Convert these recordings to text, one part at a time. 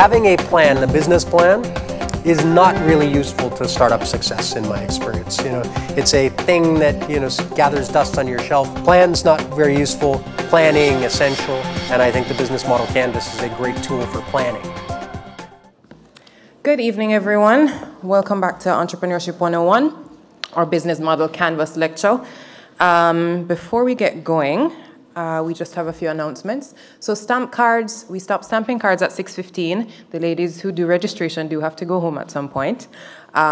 Having a plan, a business plan, is not really useful to startup success in my experience. It's a thing that gathers dust on your shelf. Plan's not very useful. Planning essential, and I think the business model canvas is a great tool for planning. Good evening, everyone. Welcome back to Entrepreneurship 101, our business model canvas lecture. Before we get going, we just have a few announcements. So stamp cards, we stop stamping cards at 6:15. The ladies who do registration do have to go home at some point.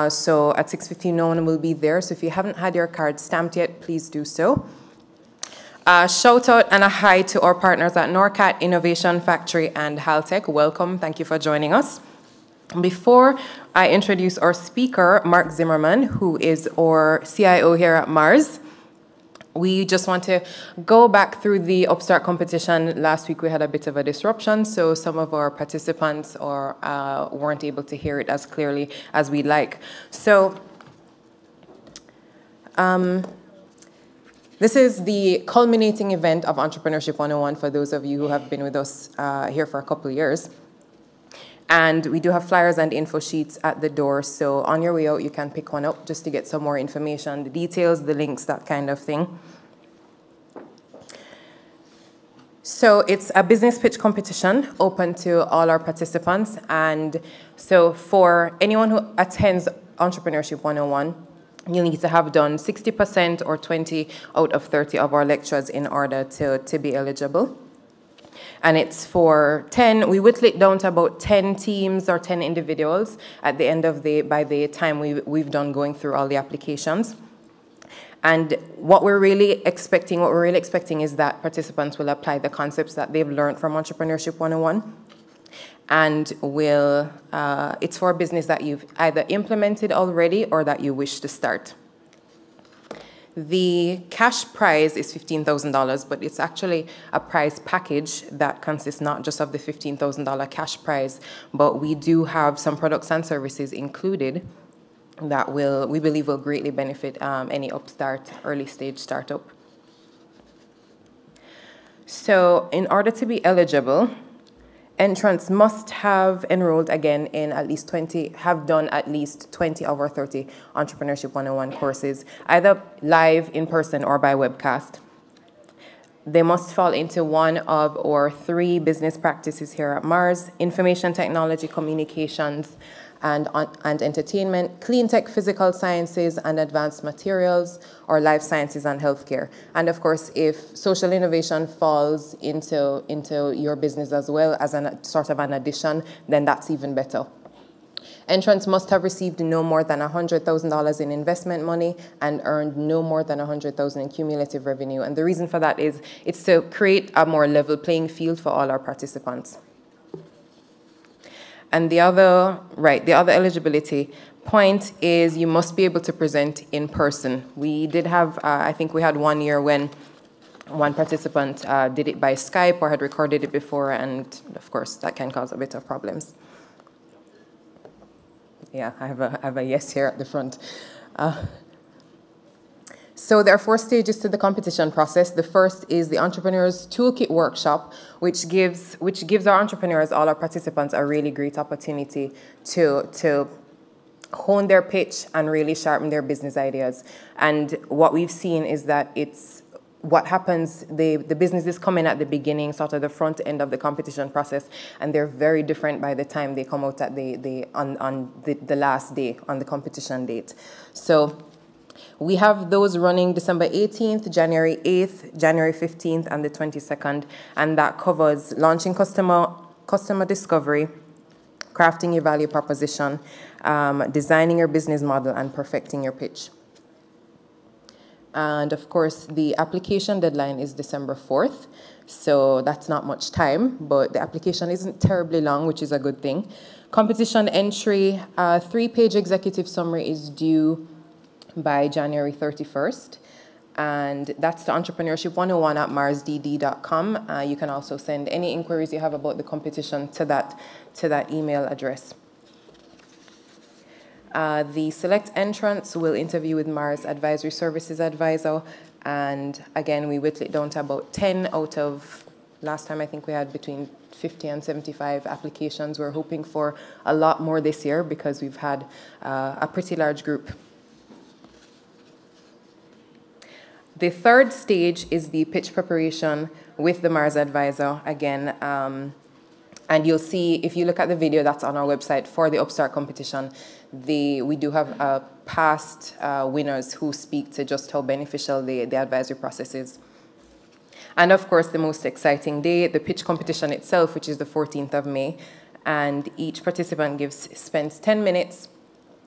So at 6:15, no one will be there. So if you haven't had your card stamped yet, please do so. Shout out and a hi to our partners at NORCAT, Innovation Factory, and Haltech. Welcome, thank you for joining us. Before I introduce our speaker, Mark Zimmerman, who is our CIO here at Mars, we just want to go back through the Upstart competition. Last week we had a bit of a disruption, so some of our participants weren't able to hear it as clearly as we'd like. So this is the culminating event of Entrepreneurship 101 for those of you who have been with us here for a couple of years. And we do have flyers and info sheets at the door, so on your way out you can pick one up just to get some more information, the details, the links, that kind of thing. So it's a business pitch competition open to all our participants, and so for anyone who attends Entrepreneurship 101, you'll need to have done 60% or 20 out of 30 of our lectures in order to be eligible. And it's for 10, we whittle it down to about 10 teams or 10 individuals at the end of by the time we've done going through all the applications. And what we're really expecting is that participants will apply the concepts that they've learned from Entrepreneurship 101. And it's for a business that you've either implemented already or that you wish to start. The cash prize is $15,000, but it's actually a prize package that consists not just of the $15,000 cash prize, but we do have some products and services included that we believe will greatly benefit any upstart, early stage startup. So in order to be eligible, entrants must have enrolled again in have done at least 20 of our 30 Entrepreneurship 101 courses, either live, in person, or by webcast. They must fall into one of our 3 business practices here at Mars: information technology, communications, and entertainment, clean tech, physical sciences, and advanced materials, or life sciences and healthcare. And of course, if social innovation falls into your business as well as sort of an addition, then that's even better. Entrants must have received no more than $100,000 in investment money and earned no more than $100,000 in cumulative revenue. And the reason for that is it's to create a more level playing field for all our participants. And the other eligibility point is you must be able to present in person. We did have, I think we had one year when one participant did it by Skype or had recorded it before, and of course that can cause a bit of problems. Yeah, I have a yes here at the front. So there are 4 stages to the competition process. The first is the Entrepreneurs Toolkit Workshop, which gives our entrepreneurs, all our participants, a really great opportunity to hone their pitch and really sharpen their business ideas. And what we've seen is that what happens, the businesses come in at the beginning, sort of the front end of the competition process, and they're very different by the time they come out at on the last day, on the competition date. So we have those running December 18th, January 8th, January 15th, and the 22nd, and that covers launching customer discovery, crafting your value proposition, designing your business model, and perfecting your pitch. And of course, the application deadline is December 4th, so that's not much time, but the application isn't terribly long, which is a good thing. Competition entry, 3-page executive summary is due by January 31st, and that's the Entrepreneurship 101 at marsdd.com. You can also send any inquiries you have about the competition to that email address. The select entrants will interview with Mars Advisory Services Advisor, and again, we whittle it down to about 10 out of, last time I think we had between 50 and 75 applications. We're hoping for a lot more this year because we've had a pretty large group. The third stage is the pitch preparation with the Mars Advisor. Again, and you'll see, if you look at the video that's on our website for the Upstart competition, we do have past winners who speak to just how beneficial the advisory process is. And of course, the most exciting day, the pitch competition itself, which is the 14th of May. And each participant spends 10 minutes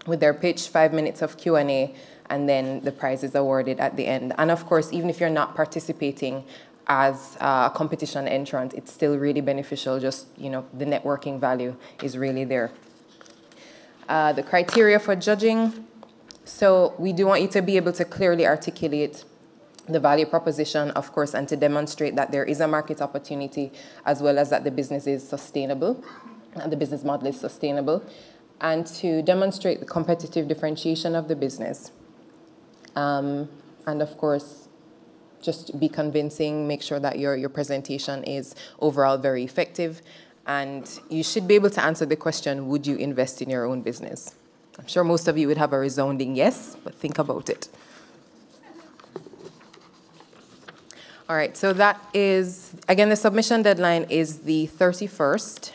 with their pitch, 5 minutes of Q&A, and then the prize is awarded at the end. And of course, even if you're not participating as a competition entrant, it's still really beneficial. Just, you know, the networking value is really there. The criteria for judging. So we do want you to be able to clearly articulate the value proposition, of course, and to demonstrate that there is a market opportunity, as well as that the business is sustainable, and the business model is sustainable, and to demonstrate the competitive differentiation of the business. And of course, just be convincing, make sure that your presentation is overall very effective, and you should be able to answer the question, would you invest in your own business? I'm sure most of you would have a resounding yes, but think about it. All right, so that is, again, the submission deadline is the 31st,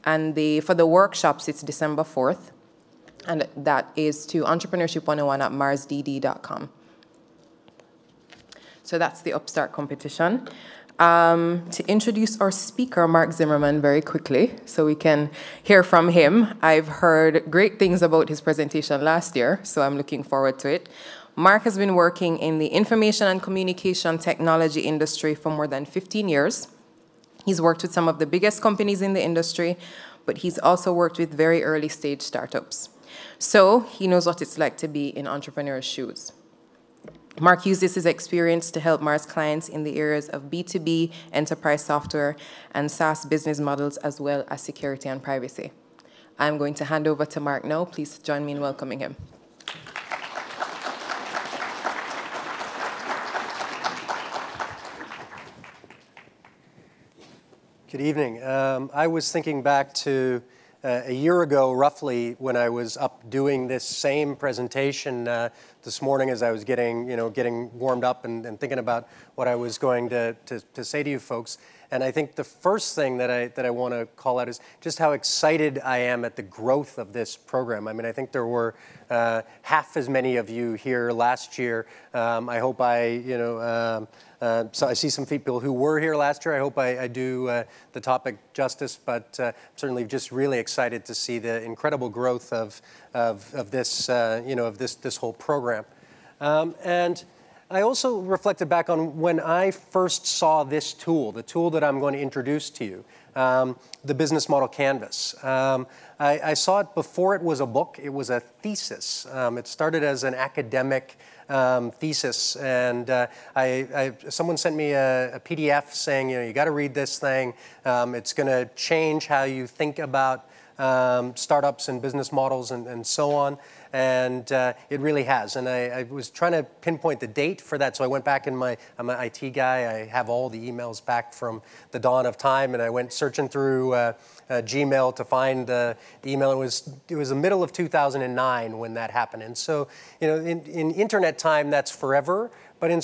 and for the workshops, it's December 4th, and that is to entrepreneurship101@marsdd.com. So that's the Upstart competition. To introduce our speaker, Mark Zimmerman, very quickly, so we can hear from him. I've heard great things about his presentation last year, so I'm looking forward to it. Mark has been working in the information and communication technology industry for more than 15 years. He's worked with some of the biggest companies in the industry, but he's also worked with very early stage startups. So he knows what it's like to be in entrepreneurs' shoes. Mark uses his experience to help Mars clients in the areas of B2B, enterprise software, and SaaS business models, as well as security and privacy. I'm going to hand over to Mark now. Please join me in welcoming him. Good evening. I was thinking back to a year ago, roughly, when I was up doing this same presentation this morning as I was getting warmed up and thinking about what I was going to say to you folks. And I think the first thing that I want to call out is just how excited I am at the growth of this program. I mean, I think there were half as many of you here last year. I hope so I see some people who were here last year. I hope I do the topic justice, but certainly just really excited to see the incredible growth of this this whole program. And I also reflected back on when I first saw this tool, the tool that I'm going to introduce to you, the Business Model Canvas. I saw it before it was a book. It was a thesis. It started as an academic thesis, and someone sent me a PDF saying, you got to read this thing. It's going to change how you think about startups and business models and so on. And it really has. And I was trying to pinpoint the date for that, so I went back I'm an IT guy. I have all the emails back from the dawn of time, and I went searching through Gmail to find the email. It was the middle of 2009 when that happened. And so, in internet time, that's forever. But in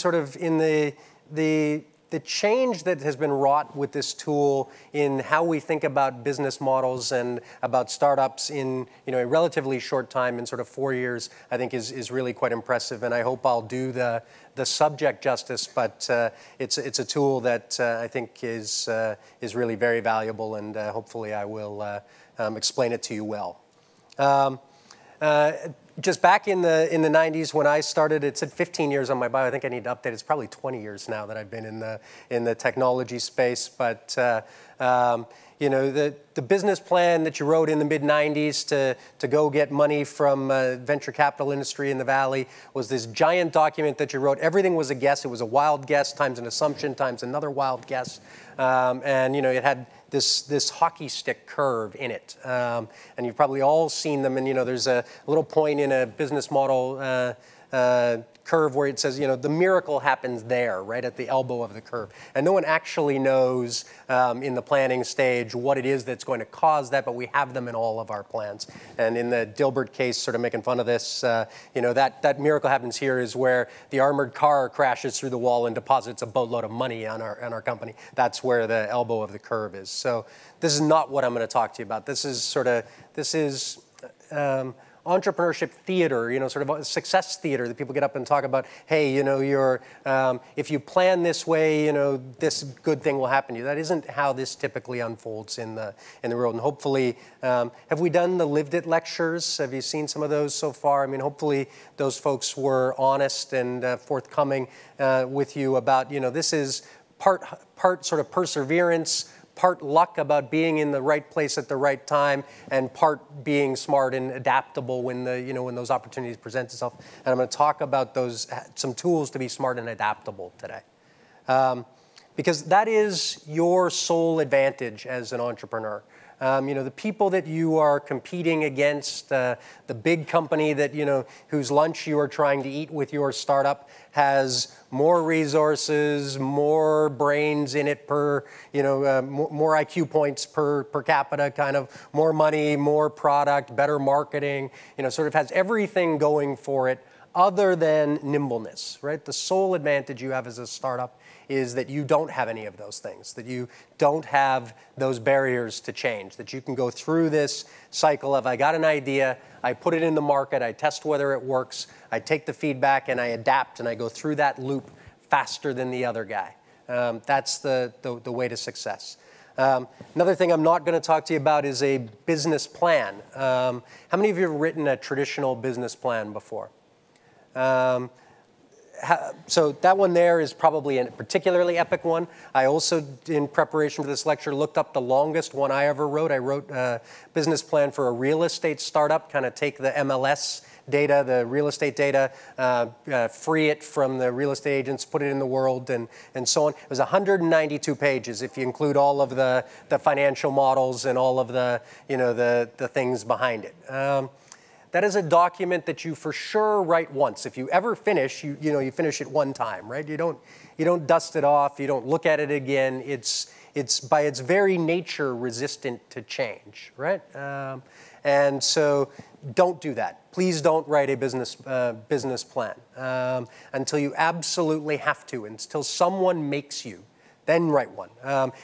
the change that has been wrought with this tool in how we think about business models and about startups in a relatively short time, in sort of 4 years, I think is really quite impressive. And I hope I'll do the subject justice. But it's a tool that I think is really very valuable, and hopefully I will explain it to you well. Just back in the 90s when I started, it said 15 years on my bio. I think I need to update. It's probably 20 years now that I've been in the technology space. But the business plan that you wrote in the mid-90s to go get money from venture capital industry in the Valley was this giant document that you wrote. Everything was a guess. It was a wild guess times an assumption times another wild guess. And it had this hockey stick curve in it. And you've probably all seen them. And there's a little point in a business model curve where it says, the miracle happens there, right at the elbow of the curve. And no one actually knows in the planning stage what it is that's going to cause that, but we have them in all of our plans. And in the Dilbert case, sort of making fun of this, that miracle happens here is where the armored car crashes through the wall and deposits a boatload of money on our company. That's where the elbow of the curve is. So this is not what I'm going to talk to you about. This is entrepreneurship theater, sort of success theater that people get up and talk about. Hey, if you plan this way, this good thing will happen to you. That isn't how this typically unfolds in the world. And hopefully, have we done the Lived It lectures? Have you seen some of those so far? I mean, hopefully those folks were honest and forthcoming with you about, this is part sort of perseverance, part luck about being in the right place at the right time, and part being smart and adaptable when when those opportunities present itself. And I'm going to talk about some tools to be smart and adaptable today, because that is your sole advantage as an entrepreneur. The people that you are competing against, the big company that whose lunch you are trying to eat with your startup has more resources, more brains in it per, more IQ points per capita, kind of more money, more product, better marketing, sort of has everything going for it other than nimbleness, right? The sole advantage you have as a startup is that you don't have any of those things, that you don't have those barriers to change, that you can go through this cycle of I got an idea, I put it in the market, I test whether it works, I take the feedback and I adapt and I go through that loop faster than the other guy. That's the way to success. Another thing I'm not going to talk to you about is a business plan. How many of you have written a traditional business plan before? So that one there is probably a particularly epic one. I also, in preparation for this lecture, looked up the longest one I ever wrote. I wrote a business plan for a real estate startup, kind of take the MLS data, the real estate data, free it from the real estate agents, put it in the world, and so on. It was 192 pages if you include all of the financial models and all of the things behind it. That is a document that you for sure write once. If you ever finish, you finish it one time, right? You don't dust it off. You don't look at it again. It's by its very nature resistant to change, right? And so don't do that. Please don't write a business plan until you absolutely have to, until someone makes you. Then write one.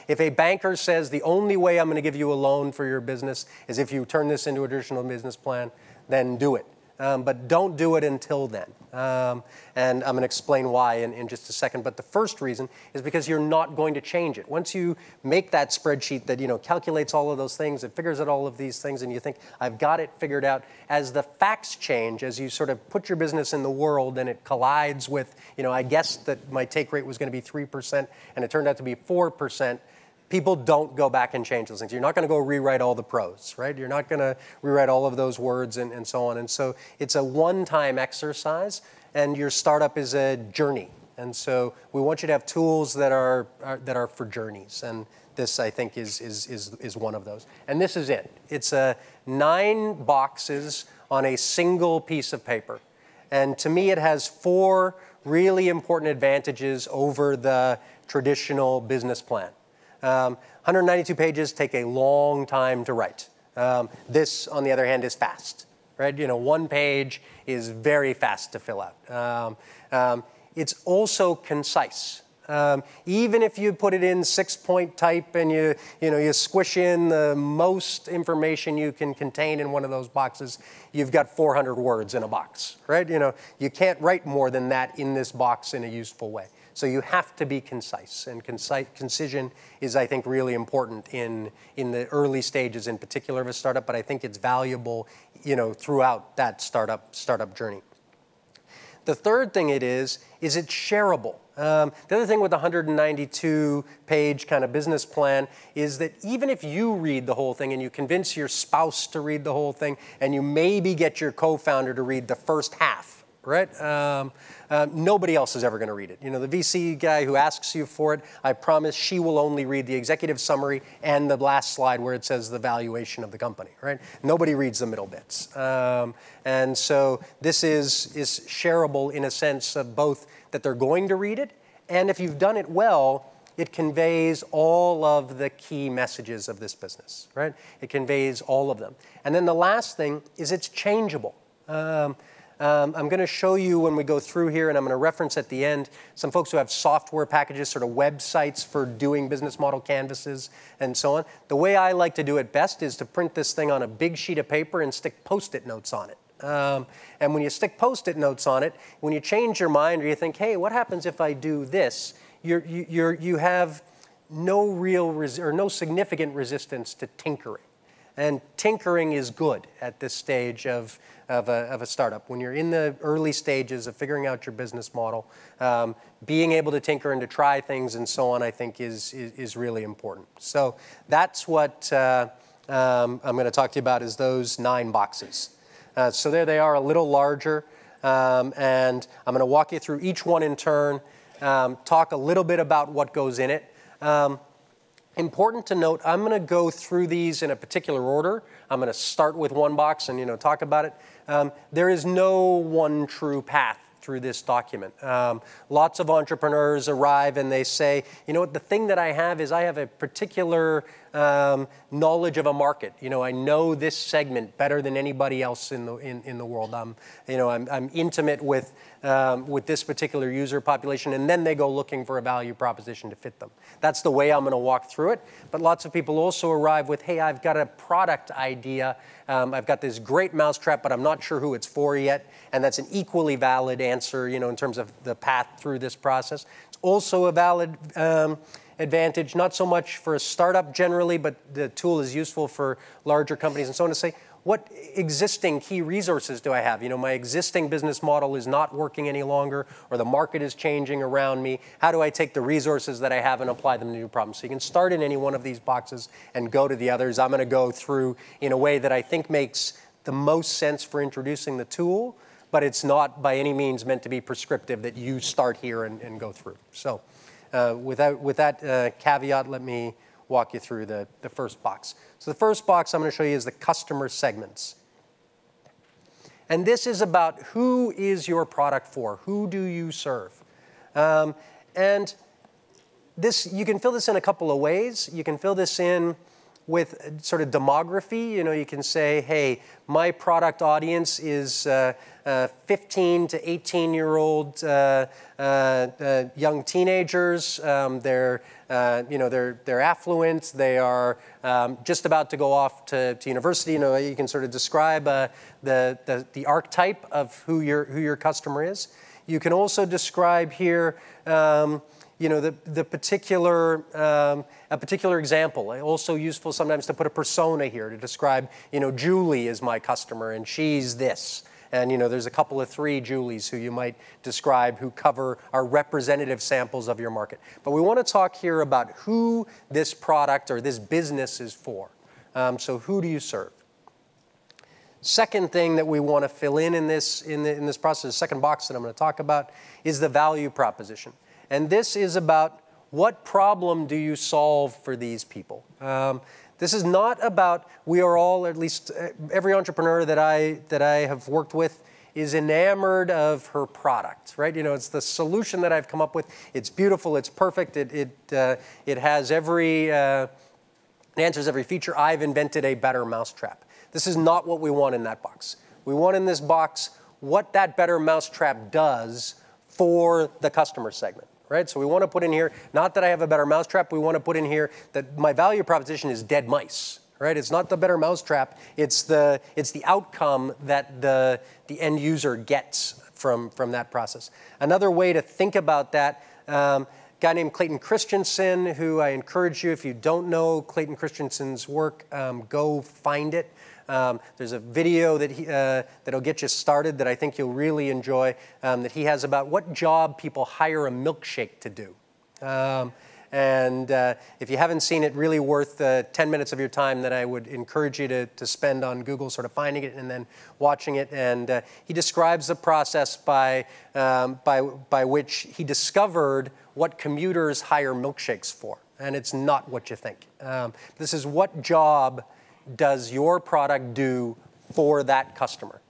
If a banker says the only way I'm going to give you a loan for your business is if you turn this into a traditional business plan, then do it. But don't do it until then. And I'm going to explain why in just a second. But the first reason is because you're not going to change it. Once you make that spreadsheet that calculates all of those things, it figures out all of these things, and you think, I've got it figured out, as the facts change, as you sort of put your business in the world and it collides with, I guessed that my take rate was going to be 3%, and it turned out to be 4%, people don't go back and change those things. You're not going to go rewrite all the pros, right? You're not going to rewrite all of those words and so on. And so it's a one-time exercise, and your startup is a journey. And so we want you to have tools that are for journeys. And this, I think, is one of those. And this is it. It's 9 boxes on a single piece of paper. And to me, it has 4 really important advantages over the traditional business plan. 192 pages take a long time to write. This, on the other hand, is fast, right? 1 page is very fast to fill out. It's also concise. Even if you put it in 6-point type and you squish in the most information you can contain in one of those boxes, you've got 400 words in a box, right? You can't write more than that in this box in a useful way. So you have to be concise, and concision is, I think, really important in the early stages, in particular of a startup. But I think it's valuable, throughout that startup journey. The third thing it is it's shareable. The other thing with the 192-page kind of business plan is that even if you read the whole thing and you convince your spouse to read the whole thing and you maybe get your co-founder to read the first half, right? Nobody else is ever going to read it. You know, the VC guy who asks you for it, I promise she will only read the executive summary and the last slide where it says the valuation of the company, right? Nobody reads the middle bits. And so this is shareable in a sense of both that they're going to read it, and if you've done it well, it conveys all of the key messages of this business, right? It conveys all of them. And then the last thing is it's changeable. I'm going to show you when we go through here, and I'm going to reference at the end some folks who have software packages, sort of websites for doing business model canvases and so on. The way I like to do it best is to print this thing on a big sheet of paper and stick Post-it notes on it. And when you stick Post-it notes on it, when you change your mind or you think, hey, what happens if I do this? You have no real or no significant resistance to tinkering. And tinkering is good at this stage of a startup. When you're in the early stages of figuring out your business model, being able to tinker and to try things and so on, I think is really important. So that's what I'm going to talk to you about is those 9 boxes. So there they are, a little larger, and I'm going to walk you through each one in turn, talk a little bit about what goes in it. Important to note, I'm going to go through these in a particular order. I'm going to start with one box and talk about it. There is no one true path through this document. Lots of entrepreneurs arrive and they say, you know what, the thing that I have is I have a particular knowledge of a market. I know this segment better than anybody else in the world. I'm intimate with this particular user population, and then they go looking for a value proposition to fit them. That's the way I'm going to walk through it. But lots of people also arrive with, hey, I've got a product idea. I've got this great mousetrap, but I'm not sure who it's for yet. And that's an equally valid answer, in terms of the path through this process. It's also a valid advantage, not so much for a startup generally, but the tool is useful for larger companies and so on, to say, what existing key resources do I have? My existing business model is not working any longer, or the market is changing around me. How do I take the resources that I have and apply them to new problems? So you can start in any one of these boxes and go to the others. I'm going to go through in a way that I think makes the most sense for introducing the tool, but it's not by any means meant to be prescriptive that you start here and go through. So with that caveat, let me walk you through the first box. So the first box I'm going to show you is the customer segments. And this is about who is your product for? Who do you serve? And this, you can fill this in a couple of ways. You can fill this in with sort of demography. You can say, hey, my product audience is 15 to 18-year-old young teenagers. They're affluent. They are just about to go off to university. You can sort of describe the archetype of who your customer is. You can also describe here a particular example. Also useful sometimes to put a persona here to describe, Julie is my customer and she's this. And there's a couple of 3 Julies who you might describe who are representative samples of your market. But we want to talk here about who this product or this business is for. So who do you serve? Second thing that we want to fill in this process, the second box that I'm going to talk about, is the value proposition. And this is about what problem do you solve for these people? This is not about, we are all, at least every entrepreneur that I have worked with is enamored of her product, right? It's the solution that I've come up with. It's beautiful, it's perfect, it has it answers every feature. I've invented a better mousetrap. This is not what we want in that box. We want in this box what that better mousetrap does for the customer segment. Right? So we want to put in here, not that I have a better mousetrap, we want to put in here that my value proposition is dead mice. Right? It's not the better mousetrap, it's the outcome that the end user gets from that process. Another way to think about that, a guy named Clayton Christensen, who I encourage you, if you don't know Clayton Christensen's work, go find it. There's a video that that'll get you started that I think you'll really enjoy, that he has about what job people hire a milkshake to do. If you haven't seen it, really worth 10 minutes of your time that I would encourage you to spend on Google, sort of finding it and then watching it. And he describes the process by which he discovered what commuters hire milkshakes for. And it's not what you think. This is what job does your product do for that customer.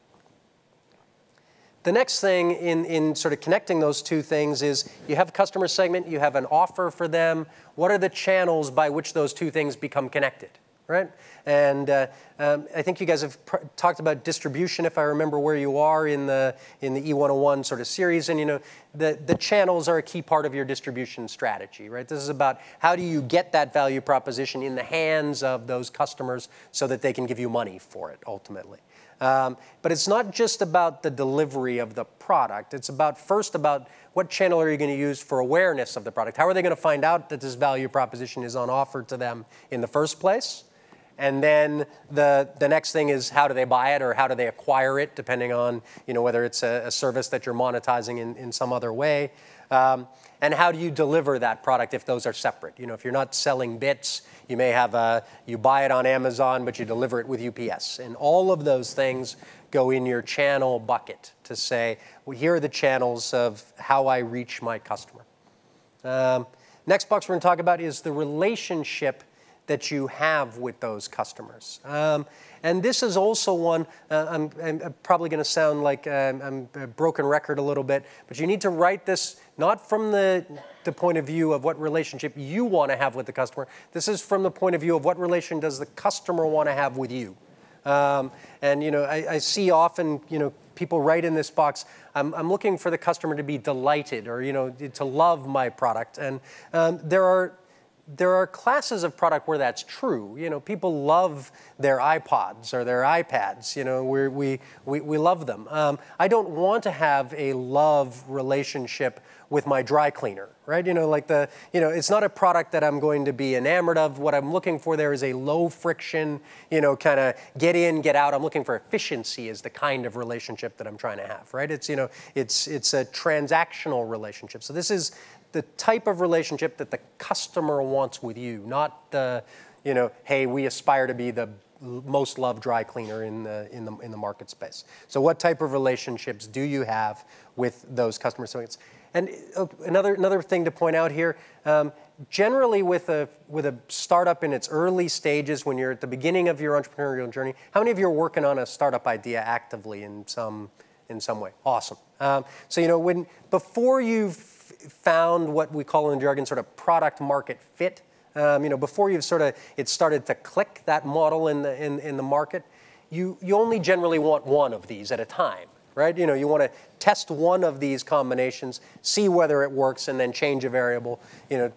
The next thing in sort of connecting those two things is you have a customer segment, you have an offer for them. What are the channels by which those two things become connected, right? And I think you guys have talked about distribution, if I remember where you are in the E101 sort of series. And you know, the channels are a key part of your distribution strategy, right? This is about how do you get that value proposition in the hands of those customers so that they can give you money for it ultimately. But it's not just about the delivery of the product. It's first about what channel are you going to use for awareness of the product. How are they going to find out that this value proposition is on offer to them in the first place? And then the next thing is how do they buy it or how do they acquire it, depending on whether it's a service that you're monetizing in some other way. And how do you deliver that product if those are separate? If you're not selling bits, you may have you buy it on Amazon, but you deliver it with UPS. And all of those things go in your channel bucket to say, well, here are the channels of how I reach my customer. Next box we're going to talk about is the relationship that you have with those customers. And this is also one, I'm probably going to sound like I'm a broken record a little bit, but you need to write this not from the point of view of what relationship you want to have with the customer. This is from the point of view of what relation does the customer want to have with you. I see often, people write in this box, I'm looking for the customer to be delighted or, to love my product. And there are classes of product where that's true. People love their iPods or their iPads. We love them. I don't want to have a love relationship with my dry cleaner, right? It's not a product that I'm going to be enamored of. What I'm looking for there is a low friction, kind of get in, get out. I'm looking for efficiency is the kind of relationship that I'm trying to have, right? It's a transactional relationship. So this is the type of relationship that the customer wants with you, not the, hey, we aspire to be the most loved dry cleaner in the market space. So what type of relationships do you have with those customer segments? And another thing to point out here, generally with a startup in its early stages, when you're at the beginning of your entrepreneurial journey, how many of you are working on a startup idea actively in some way? Awesome. So before you've found what we call in jargon sort of product market fit, before you've it started to click that model in the market, you only generally want one of these at a time, right? You want to test one of these combinations, see whether it works, and then change a variable.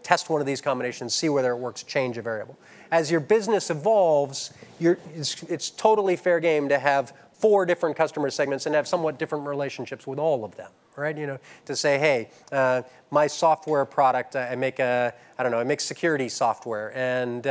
Test one of these combinations, see whether it works, change a variable. As your business evolves, it's totally fair game to have 4 different customer segments and have somewhat different relationships with all of them, right? To say, hey, my software product, I make security software, and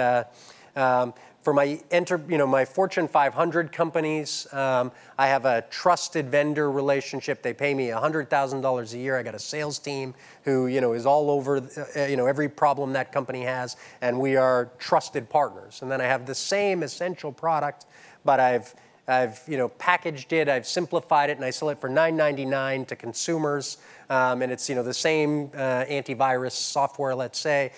for my Fortune 500 companies, I have a trusted vendor relationship. They pay me $100,000 a year. I got a sales team who is all over every problem that company has, and we are trusted partners. And then I have the same essential product, but I've packaged it, I've simplified it, and I sell it for $9.99 to consumers. And it's the same antivirus software, let's say,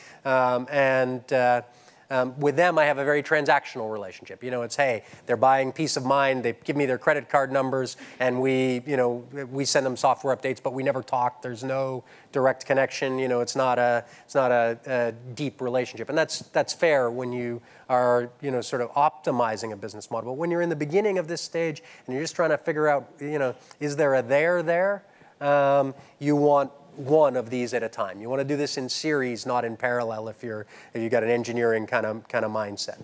with them, I have a very transactional relationship. It's, hey, they're buying peace of mind. They give me their credit card numbers, and we send them software updates, but we never talk. There's no direct connection. It's not a deep relationship, and that's fair when you are sort of optimizing a business model. But when you're in the beginning of this stage and you're just trying to figure out, is there a there? You want one of these at a time. You want to do this in series, not in parallel if you've got an engineering kind of mindset.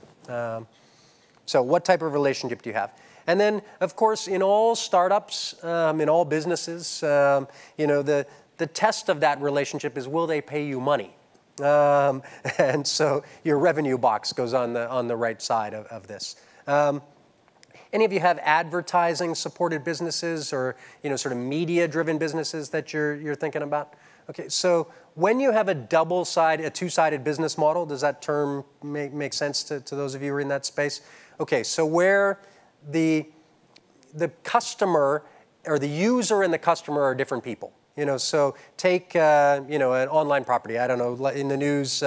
So what type of relationship do you have? And then, of course, in all startups, in all businesses, the test of that relationship is, will they pay you money? And so your revenue box goes on the right side of this. Any of you have advertising-supported businesses or sort of media-driven businesses that you're thinking about? Okay, so when you have a two-sided business model, does that term make sense to those of you who are in that space? Okay, so where the customer or the user and the customer are different people. So take an online property. I don't know, in the news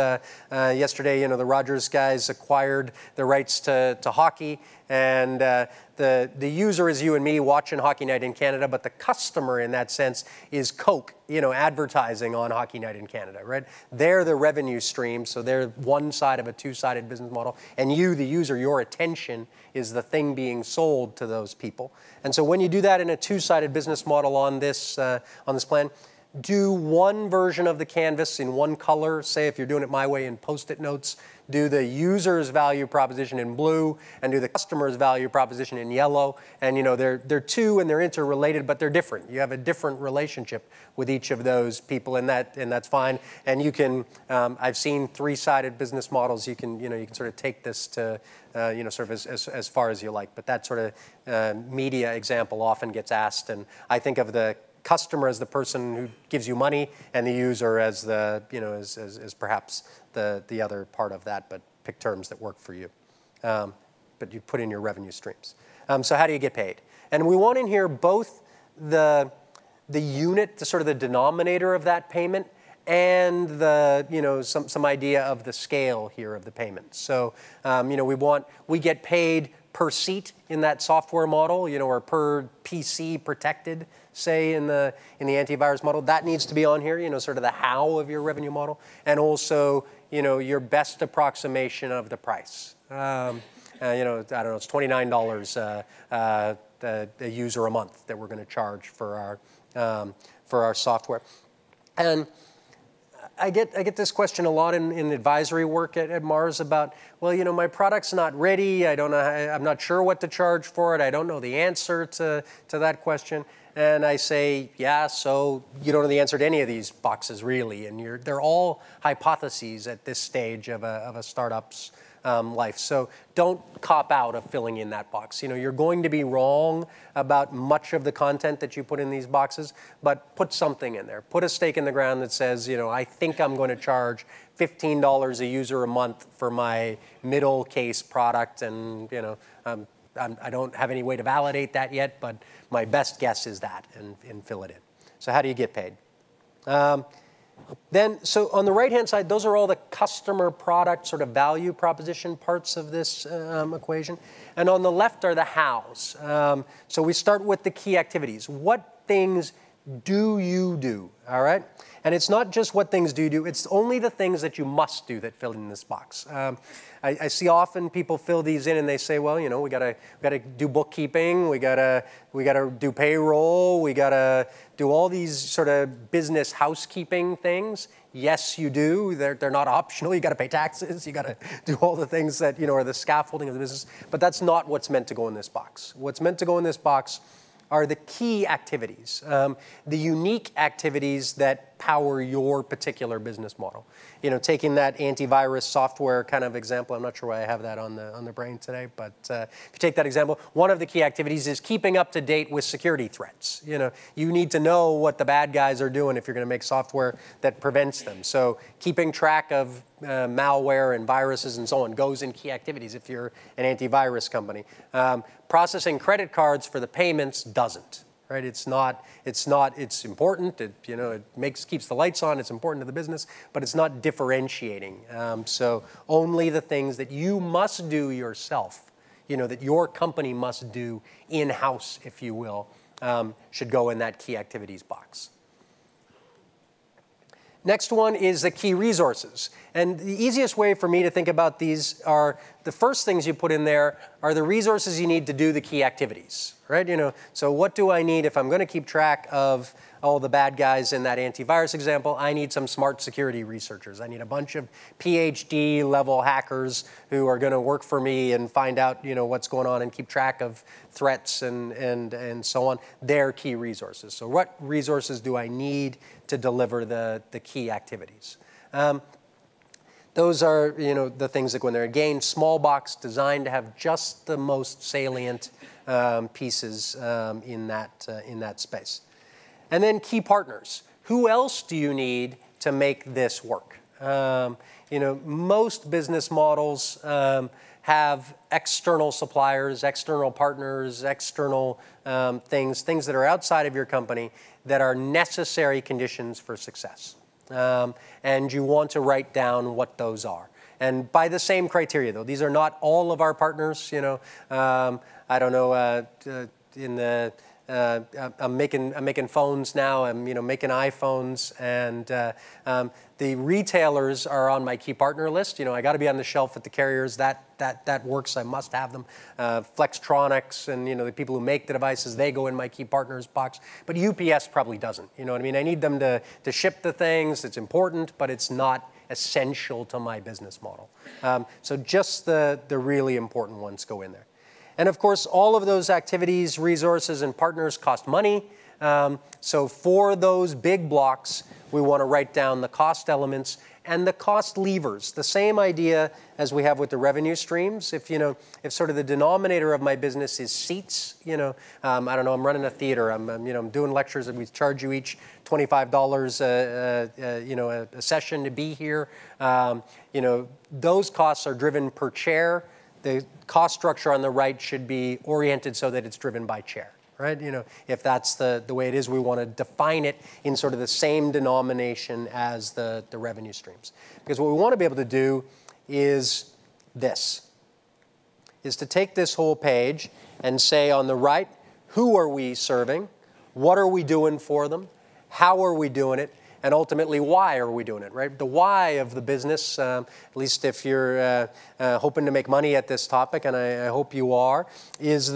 yesterday, the Rogers guys acquired the rights to hockey, and the user is you and me watching Hockey Night in Canada, but the customer in that sense is Coke, advertising on Hockey Night in Canada, right? They're the revenue stream, so they're one side of a two-sided business model, and you, the user, your attention is the thing being sold to those people. And so when you do that in a two-sided business model on this plan, do one version of the canvas in one color, say if you're doing it my way in Post-it notes, do the user's value proposition in blue, and do the customer's value proposition in yellow. And they're two and they're interrelated, but they're different. You have a different relationship with each of those people, and that's fine. And you can, I've seen three-sided business models. You can sort of take this to sort of as far as you like. But that sort of media example often gets asked, and I think of the customer as the person who gives you money, and the user as the as perhaps the other part of that. But pick terms that work for you. But you put in your revenue streams. So how do you get paid? And we want in here both the unit, the sort of the denominator of that payment, and the some idea of the scale here of the payment. So we get paid per seat in that software model, or per PC protected, say in the antivirus model. That needs to be on here, sort of the how of your revenue model, and also your best approximation of the price. I don't know, it's $29 a user a month that we're going to charge for our software. And I get this question a lot in advisory work at Mars about, well, my product's not ready. I don't know. I'm not sure what to charge for it. I don't know the answer to that question. And I say, yeah, so you don't know the answer to any of these boxes really, and they're all hypotheses at this stage of a startup's life. So don't cop out of filling in that box. You're going to be wrong about much of the content that you put in these boxes, but put something in there. Put a stake in the ground that says, I think I'm going to charge $15 a user a month for my middle case product, and I don't have any way to validate that yet, but my best guess is that, and fill it in. So how do you get paid? So on the right-hand side, those are all the customer product sort of value proposition parts of this equation. And on the left are the hows. So we start with the key activities. What things do you do, all right? And it's not just what things do you do, it's only the things that you must do that fill in this box. I see often people fill these in and they say, well, we gotta do bookkeeping, we gotta do payroll, we gotta do all these sort of business housekeeping things. Yes, you do. They're not optional. You gotta pay taxes, you gotta do all the things that are the scaffolding of the business. But that's not what's meant to go in this box. What's meant to go in this box are the key activities, the unique activities that power your particular business model. Taking that antivirus software kind of example, I'm not sure why I have that on the brain today, but if you take that example, one of the key activities is keeping up to date with security threats. You need to know what the bad guys are doing if you're going to make software that prevents them. So keeping track of malware and viruses and so on goes in key activities if you're an antivirus company. Processing credit cards for the payments doesn't. Right? It's important. It keeps the lights on. It's important to the business, but it's not differentiating. So only the things that you must do yourself, that your company must do in-house, if you will, should go in that key activities box. Next one is the key resources. And the easiest way for me to think about these are the first things you put in there are the resources you need to do the key activities, right? So what do I need if I'm going to keep track of all the bad guys in that antivirus example? I need some smart security researchers. I need a bunch of PhD level hackers who are going to work for me and find out, what's going on and keep track of threats and so on. They're key resources. So what resources do I need to deliver the key activities? Those are, the things that go in there. Again, small box designed to have just the most salient pieces in that space. And then key partners. Who else do you need to make this work? Most business models have external suppliers, external partners, external things that are outside of your company that are necessary conditions for success. And you want to write down what those are. And by the same criteria, though, these are not all of our partners. I don't know. I'm making phones now. I'm making iPhones, and the retailers are on my key partner list. I got to be on the shelf at the carriers. That works. I must have them. Flextronics and the people who make the devices, they go in my key partners box. But UPS probably doesn't. You know what I mean? I need them to ship the things. It's important, but it's not essential to my business model. So just the really important ones go in there. And of course, all of those activities, resources, and partners cost money. So for those big blocks, we want to write down the cost elements and the cost levers. The same idea as we have with the revenue streams. If sort of the denominator of my business is seats, I don't know, I'm running a theater. I'm doing lectures, and we charge you each $25 a session to be here. Those costs are driven per chair. The cost structure on the right should be oriented so that it's driven by chair, right? If that's the way it is, we want to define it in sort of the same denomination as the revenue streams. Because what we want to be able to do is to take this whole page and say on the right, who are we serving? What are we doing for them? How are we doing it? And ultimately, why are we doing it, right? The why of the business, at least if you're hoping to make money at this topic, and I hope you are, is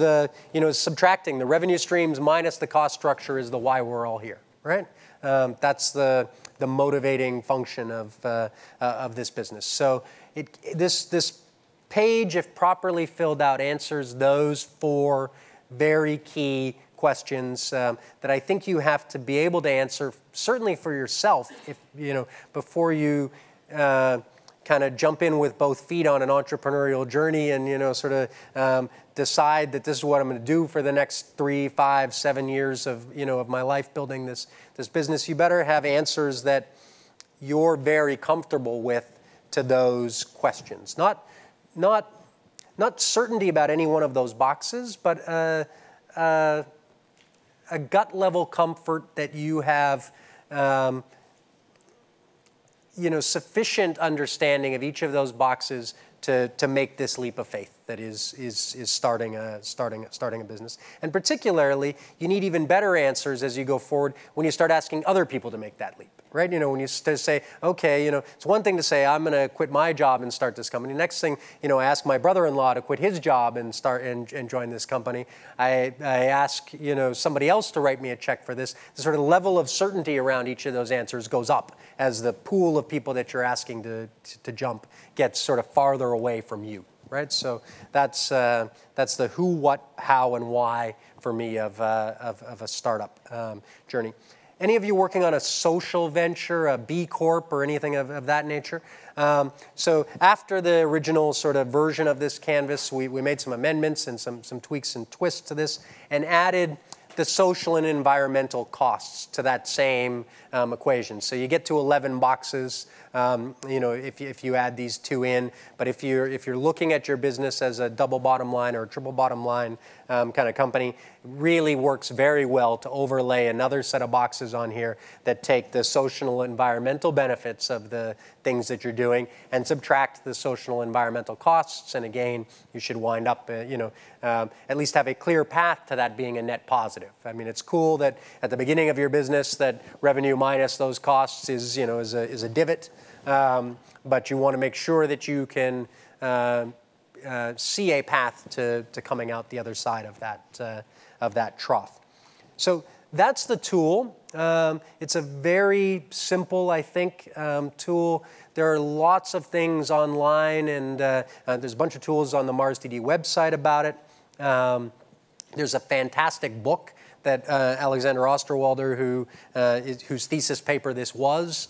subtracting the revenue streams minus the cost structure is the why we're all here, right? That's the motivating function of this business. So this page, if properly filled out, answers those four very key questions that I think you have to be able to answer, certainly for yourself, before you kind of jump in with both feet on an entrepreneurial journey and sort of decide that this is what I'm going to do for the next 3, 5, 7 years of my life building this business. You better have answers that you're very comfortable with to those questions. Not certainty about any one of those boxes, but a gut level comfort that you have sufficient understanding of each of those boxes to make this leap of faith that is starting a business. And particularly, you need even better answers as you go forward when you start asking other people to make that leap. Right? When you say, okay, it's one thing to say, I'm going to quit my job and start this company. Next thing, I ask my brother-in-law to quit his job and start and join this company. I ask, somebody else to write me a check for this. The sort of level of certainty around each of those answers goes up as the pool of people that you're asking to jump gets sort of farther away from you. Right? So that's the who, what, how, and why for me of a startup journey. Any of you working on a social venture, a B Corp, or anything of that nature? So after the original sort of version of this canvas, we made some amendments and some tweaks and twists to this and added the social and environmental costs to that same equation. So you get to 11 boxes, if you add these two in. But if you're looking at your business as a double bottom line or a triple bottom line kind of company, it really works very well to overlay another set of boxes on here that take the social and environmental benefits of the things that you're doing and subtract the social and environmental costs. And again, you should wind up, at least have a clear path to that being a net positive. I mean, it's cool that at the beginning of your business that revenue minus those costs is a divot, but you want to make sure that you can see a path to coming out the other side of that trough. So that's the tool. It's a very simple, I think, tool. There are lots of things online, and there's a bunch of tools on the MarsDD website about it. There's a fantastic book that Alexander Osterwalder, whose thesis paper this was,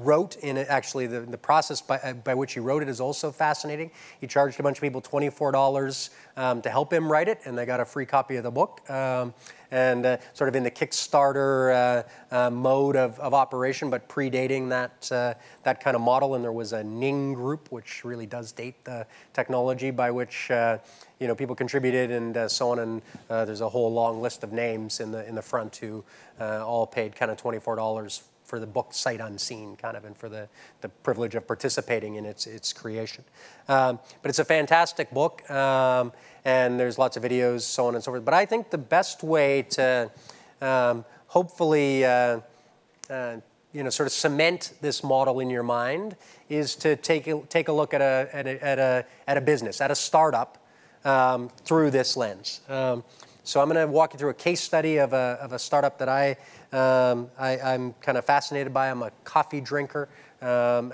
wrote in it, actually the process by which he wrote it is also fascinating. He charged a bunch of people $24 to help him write it, and they got a free copy of the book. And sort of in the Kickstarter mode of operation, but predating that kind of model. And there was a Ning group, which really does date the technology by which people contributed and so on. And there's a whole long list of names in the front who all paid kind of $24 for the book sight unseen, kind of, and for the privilege of participating in its creation. But it's a fantastic book. And there's lots of videos, so on and so forth. But I think the best way to hopefully sort of cement this model in your mind is to take a look at a business, at a startup, through this lens. So I'm going to walk you through a case study of a startup that I'm kind of fascinated by. I'm a coffee drinker. Oh,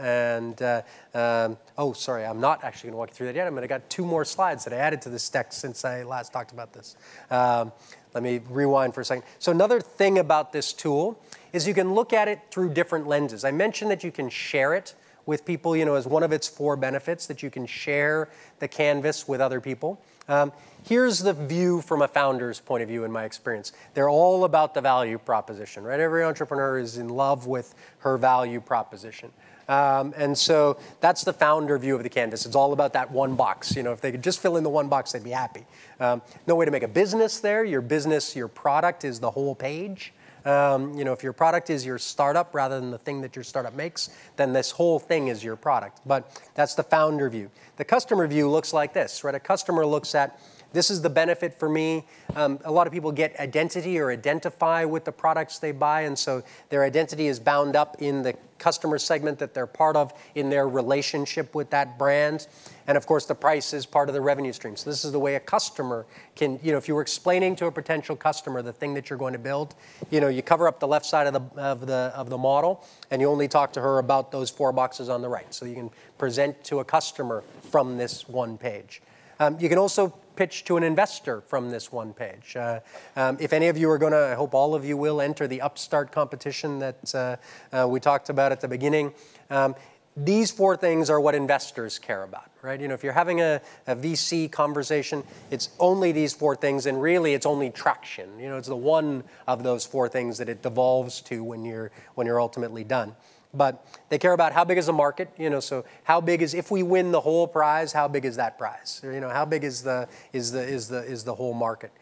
sorry, I'm not actually going to walk you through that yet. I got 2 more slides that I added to this deck since I last talked about this. Let me rewind for a second. So another thing about this tool is you can look at it through different lenses. I mentioned that you can share it with people, as one of its 4 benefits, that you can share the canvas with other people. Here's the view from a founder's point of view in my experience. They're all about the value proposition, right? Every entrepreneur is in love with her value proposition. And so that's the founder view of the canvas. It's all about that one box. If they could just fill in the one box, they'd be happy. No way to make a business there. Your business, your product is the whole page. If your product is your startup rather than the thing that your startup makes, then this whole thing is your product. But that's the founder view. The customer view looks like this, right? A customer looks at, this is the benefit for me. A lot of people get identity or identify with the products they buy, and so their identity is bound up in the customer segment that they're part of, in their relationship with that brand. And of course, the price is part of the revenue stream. So this is the way a customer can, if you were explaining to a potential customer the thing that you're going to build, you cover up the left side of the model, and you only talk to her about those 4 boxes on the right. So you can present to a customer from this one page. You can also pitch to an investor from this one page. If any of you are going to, I hope all of you will, enter the Upstart competition that we talked about at the beginning. These 4 things are what investors care about, right? If you're having a VC conversation, it's only these 4 things, and really it's only traction. It's the one of those 4 things that it devolves to when you're ultimately done. But they care about how big is the market, so how big is, if we win the whole prize, how big is that prize? How big is the whole market?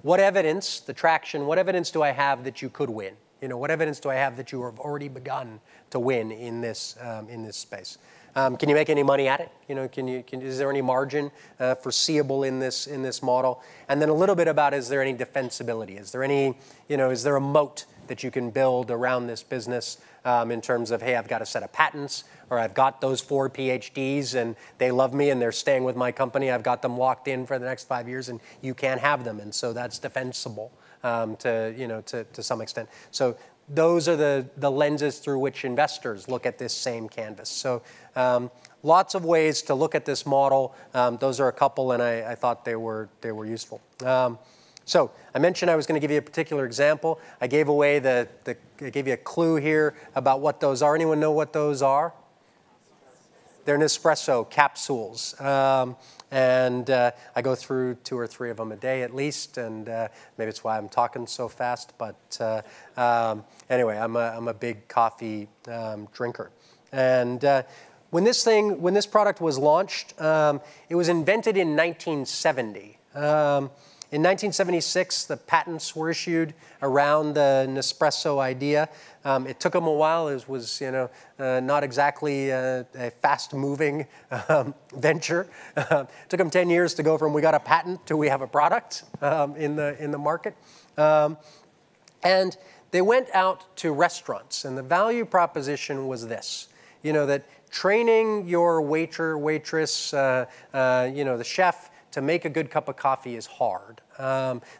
What evidence, the traction, what evidence do I have that you could win? What evidence do I have that you have already begun to win in this space? Can you make any money at it? Is there any margin foreseeable in this model? And then a little bit about, is there any defensibility? Is there any, is there a moat that you can build around this business in terms of, hey, I've got a set of patents, or I've got those 4 PhDs and they love me and they're staying with my company. I've got them locked in for the next 5 years and you can't have them. And so that's defensible to some extent. So those are the lenses through which investors look at this same canvas. So lots of ways to look at this model. Those are a couple, and I thought they were useful. So I mentioned I was going to give you a particular example. I gave away I gave you a clue here about what those are. Anyone know what those are? They're Nespresso capsules. And I go through 2 or 3 of them a day at least, and maybe it's why I'm talking so fast. But anyway, I'm a big coffee drinker. And when this product was launched, it was invented in 1970. In 1976, the patents were issued around the Nespresso idea. It took them a while. It was, not exactly a fast-moving venture. It took them 10 years to go from we got a patent to we have a product in the market. And they went out to restaurants, and the value proposition was this: that training your waiter, waitress, the chef, to make a good cup of coffee is hard.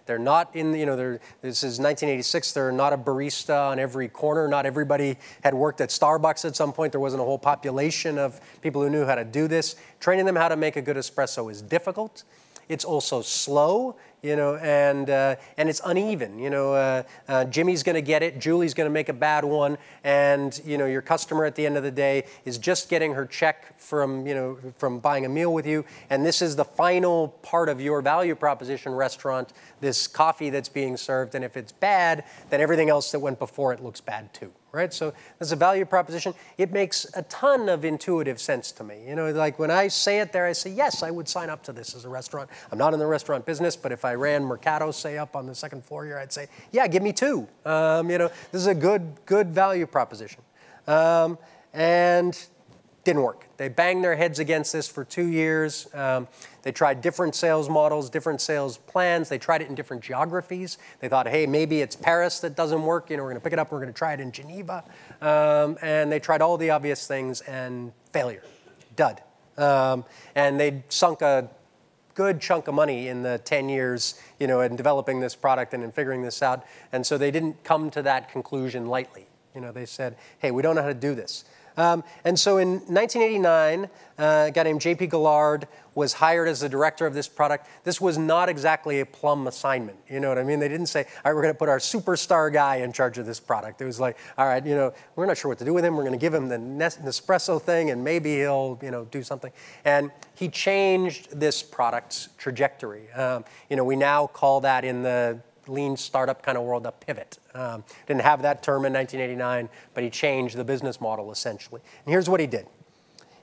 They're not in, this is 1986, they're not a barista on every corner. Not everybody had worked at Starbucks at some point. There wasn't a whole population of people who knew how to do this. Training them how to make a good espresso is difficult. It's also slow. and it's uneven. Jimmy's going to get it, Julie's going to make a bad one, and your customer at the end of the day is just getting her check from buying a meal with you, and this is the final part of your value proposition restaurant, this coffee that's being served, and if it's bad, then everything else that went before it looks bad too. Right? So as a value proposition, it makes a ton of intuitive sense to me. Like when I say it there, I say, yes, I would sign up to this as a restaurant. I'm not in the restaurant business, but if I ran Mercado, say, up on the second floor here, I'd say, yeah, give me two. This is a good value proposition. And didn't work. They banged their heads against this for 2 years. They tried different sales models, different sales plans. They tried it in different geographies. They thought, hey, maybe it's Paris that doesn't work. We're going to pick it up. We're going to try it in Geneva. And they tried all the obvious things, and failure, dud. And they sunk a good chunk of money in the 10 years, in developing this product and in figuring this out. And so they didn't come to that conclusion lightly. They said, hey, we don't know how to do this. And so in 1989, a guy named J.P. Gillard was hired as the director of this product. This was not exactly a plum assignment. You know what I mean? They didn't say, all right, we're going to put our superstar guy in charge of this product. It was like, all right, we're not sure what to do with him. We're going to give him the Nespresso thing, and maybe he'll, do something. And he changed this product's trajectory. We now call that in the lean startup kind of world a pivot. Didn't have that term in 1989, but he changed the business model essentially. And here's what he did.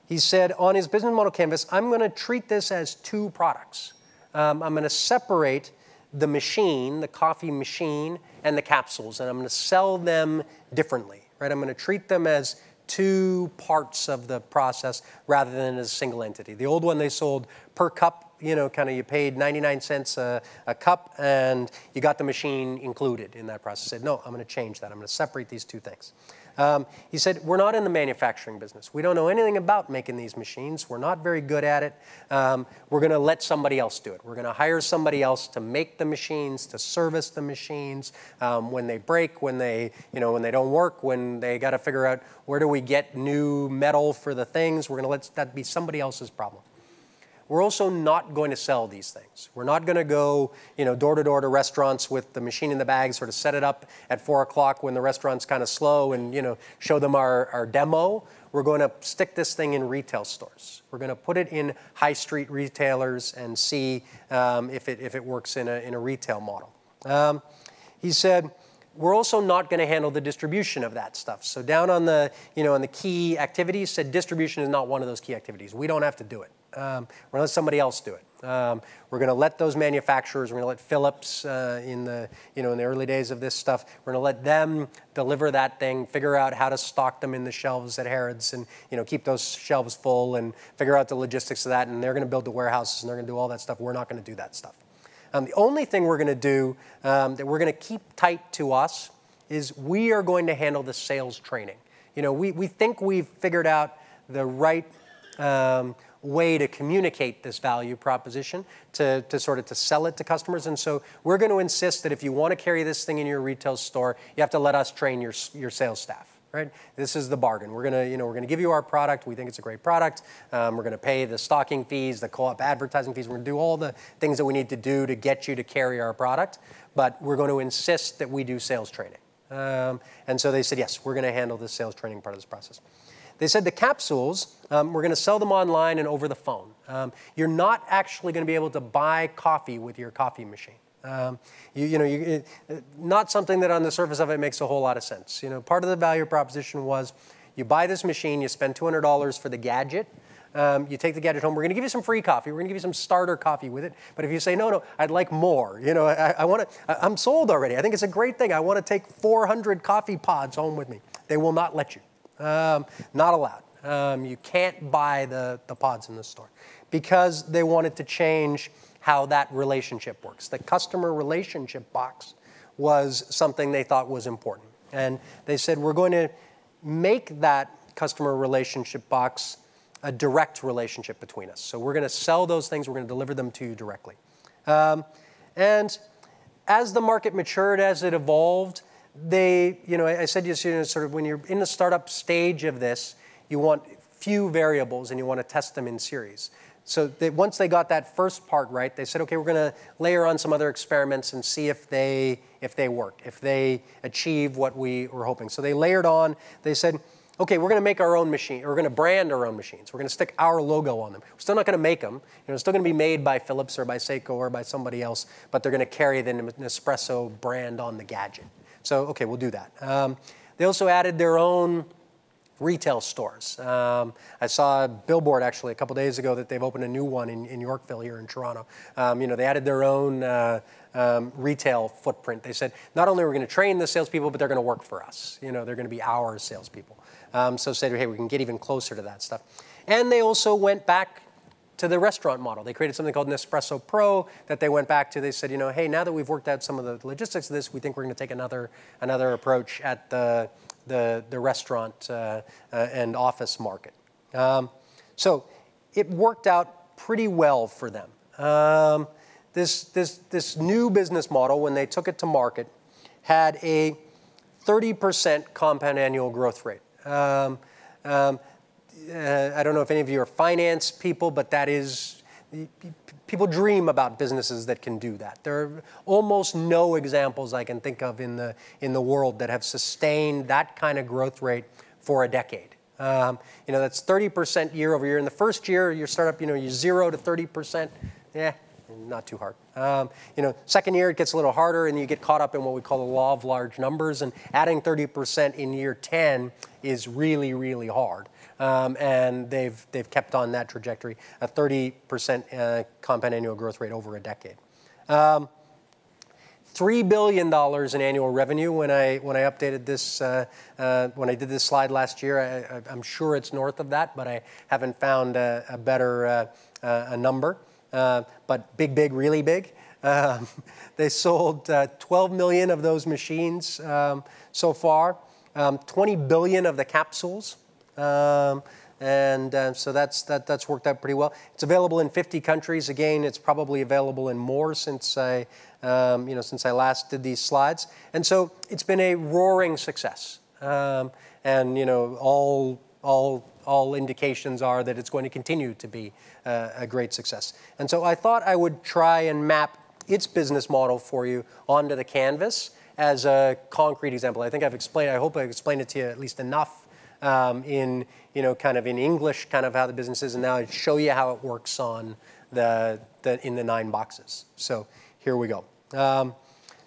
He said on his business model canvas, I'm going to treat this as two products. I'm going to separate the machine, the coffee machine, and the capsules, and I'm going to sell them differently. Right? I'm going to treat them as two parts of the process rather than as a single entity. The old one they sold per cup. You paid 99 cents a cup, and you got the machine included in that process. He said, no, I'm going to change that. I'm going to separate these two things. He said, we're not in the manufacturing business. We don't know anything about making these machines. We're not very good at it. We're going to let somebody else do it. We're going to hire somebody else to make the machines, to service the machines, when they break, when they don't work, when they got to figure out where do we get new metal for the things. We're going to let that be somebody else's problem. We're also not going to sell these things. We're not going to go, door to door to restaurants with the machine in the bag, sort of set it up at 4 o'clock when the restaurant's kind of slow and, show them our demo. We're going to stick this thing in retail stores. We're going to put it in high street retailers and see if it works in a retail model. He said, we're also not going to handle the distribution of that stuff. So down on the, on the key activities, said distribution is not one of those key activities. We don't have to do it. We're going to let somebody else do it. We're going to let those manufacturers, we're going to let Philips in the early days of this stuff, we're going to let them deliver that thing, figure out how to stock them in the shelves at Harrods and keep those shelves full and figure out the logistics of that, and they're going to build the warehouses and they're going to do all that stuff. We're not going to do that stuff. The only thing we're going to do that we're going to keep tight to us is we are going to handle the sales training. We think we've figured out the right way to communicate this value proposition, to sell it to customers. And so we're going to insist that if you want to carry this thing in your retail store, you have to let us train your sales staff. Right? This is the bargain. We're going to give you our product. We think it's a great product. We're going to pay the stocking fees, the co-op advertising fees. We're going to do all the things that we need to do to get you to carry our product. But we're going to insist that we do sales training. And so they said, yes, we're going to handle the sales training part of this process. They said the capsules, we're going to sell them online and over the phone. You're not actually going to be able to buy coffee with your coffee machine. Not something that on the surface of it makes a whole lot of sense. Part of the value proposition was you buy this machine, you spend $200 for the gadget, you take the gadget home, we're going to give you some free coffee, we're going to give you some starter coffee with it, but if you say, no, I'd like more, I'm sold already, I think it's a great thing, I want to take 400 coffee pods home with me. They will not let you. Not allowed. You can't buy the pods in the store because they wanted to change how that relationship works. The customer relationship box was something they thought was important. And they said, we're going to make that customer relationship box a direct relationship between us. So we're going to sell those things, we're going to deliver them to you directly. And as the market matured, as it evolved, I said sort of when you're in the startup stage of this, you want few variables and you want to test them in series. So once they got that first part right, they said, okay, we're going to layer on some other experiments and see if they work, if they achieve what we were hoping. So they layered on. They said, okay, we're going to make our own machine. We're going to brand our own machines. We're going to stick our logo on them. We're still not going to make them. It's still going to be made by Philips or by Seiko or by somebody else, but they're going to carry the Nespresso brand on the gadget. So, okay, we'll do that. They also added their own retail stores. I saw a billboard actually a couple days ago that they've opened a new one in Yorkville here in Toronto. They added their own retail footprint. They said, not only are we going to train the salespeople, but they're going to work for us. They're going to be our salespeople. So said, hey, we can get even closer to that stuff. And they also went back to the restaurant model. They created something called Nespresso Pro that they went back to. They said, hey, now that we've worked out some of the logistics of this, we think we're going to take another approach at the restaurant and office market. So it worked out pretty well for them. This new business model, when they took it to market, had a 30% compound annual growth rate. I don't know if any of you are finance people, but that is, people dream about businesses that can do that. There are almost no examples I can think of in the world that have sustained that kind of growth rate for a decade. That's 30% year over year. In the first year, your startup, you're 0 to 30%. Not too hard. Second year, it gets a little harder, and you get caught up in what we call the law of large numbers. And adding 30% in year 10 is really, really hard. And they've kept on that trajectory, a 30% compound annual growth rate over a decade. $3 billion in annual revenue when I updated this, when I did this slide last year. I'm sure it's north of that, but I haven't found a better number. But big, really big. They sold 12 million of those machines so far, 20 billion of the capsules. So that's worked out pretty well. It's available in 50 countries. Again, it's probably available in more since I last did these slides. And so it's been a roaring success. All indications are that it's going to continue to be a great success. And so I thought I would try and map its business model for you onto the canvas as a concrete example. I hope I've explained it to you at least enough in English, kind of how the business is, and now I show you how it works on in the 9 boxes. So here we go.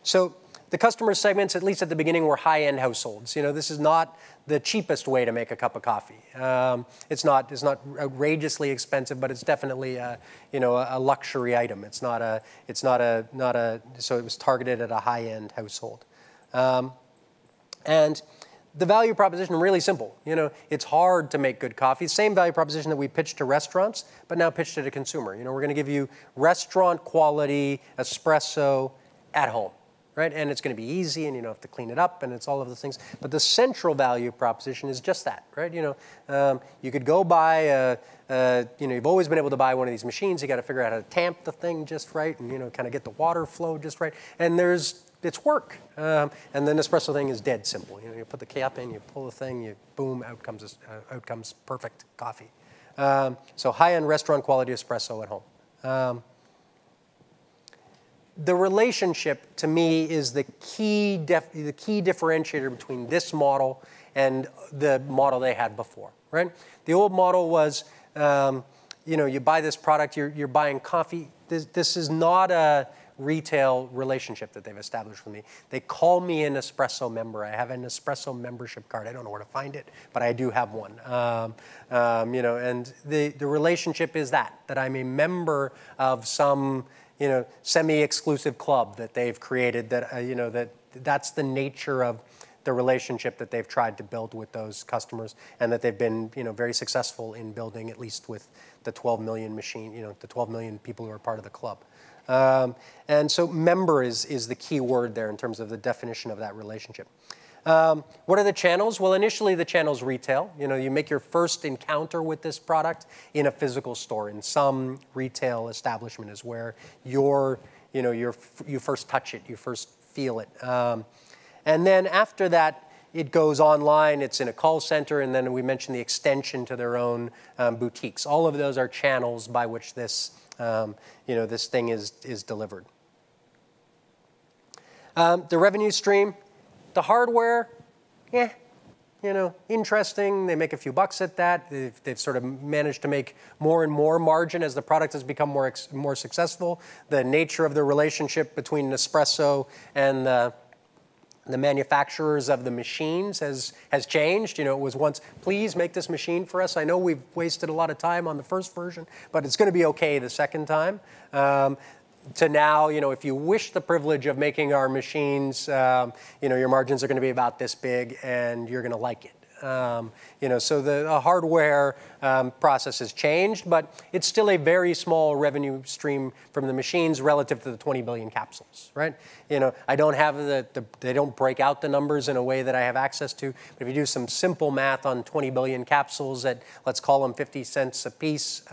So the customer segments, at least at the beginning, were high-end households. This is not the cheapest way to make a cup of coffee. It's not outrageously expensive, but it's definitely a luxury item. So it was targeted at a high-end household. And the value proposition really simple. It's hard to make good coffee. Same value proposition that we pitched to restaurants, but now pitched to the consumer. We're going to give you restaurant quality espresso at home. Right? And it's going to be easy, and you don't have to clean it up, and it's all of those things. But the central value proposition is just that, right? You could go buy you've always been able to buy one of these machines. You got to figure out how to tamp the thing just right, and kind of get the water flow just right. And it's work. And the Nespresso thing is dead simple. You put the cap in, you pull the thing, boom, out comes perfect coffee. So high-end restaurant quality espresso at home. The relationship, to me, is the key differentiator between this model and the model they had before, right? The old model was, you buy this product, you're buying coffee. This is not a retail relationship that they've established with me. They call me an Espresso member. I have an Espresso membership card. I don't know where to find it, but I do have one. And the relationship is that I'm a member of some semi-exclusive club that they've created. That's the nature of the relationship that they've tried to build with those customers, and that they've been very successful in building, at least with the 12 million the 12 million people who are part of the club. And so member is the key word there in terms of the definition of that relationship. What are the channels? Well, initially the channel's retail. You make your first encounter with this product in a physical store. In some retail establishment is where you first touch it, you first feel it. And then after that, it goes online, it's in a call center, and then we mentioned the extension to their own boutiques. All of those are channels by which this, this thing is delivered. The revenue stream, the hardware, interesting. They make a few bucks at that. They've sort of managed to make more and more margin as the product has become more successful. The nature of the relationship between Nespresso and the manufacturers of the machines has changed. It was once, please make this machine for us. I know we've wasted a lot of time on the first version, but it's going to be okay the second time. To now, if you wish the privilege of making our machines, your margins are going to be about this big, and you're going to like it. So the hardware process has changed, but it's still a very small revenue stream from the machines relative to the 20 billion capsules, right? I don't have they don't break out the numbers in a way that I have access to. But if you do some simple math on 20 billion capsules at, let's call them 50 cents a piece,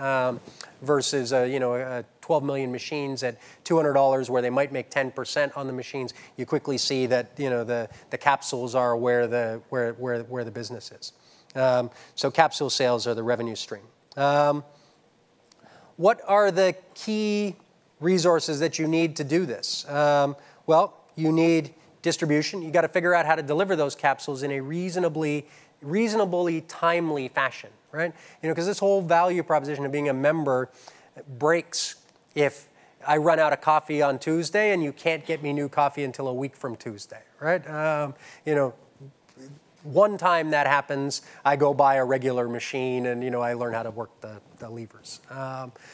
versus 12 million machines at $200, where they might make 10% on the machines, you quickly see that the capsules are where the business is. So capsule sales are the revenue stream. What are the key resources that you need to do this? Well, you need distribution. You got to figure out how to deliver those capsules in a reasonably timely fashion, right? Because this whole value proposition of being a member breaks if I run out of coffee on Tuesday and you can't get me new coffee until a week from Tuesday, right? One time that happens, I go buy a regular machine and I learn how to work the levers.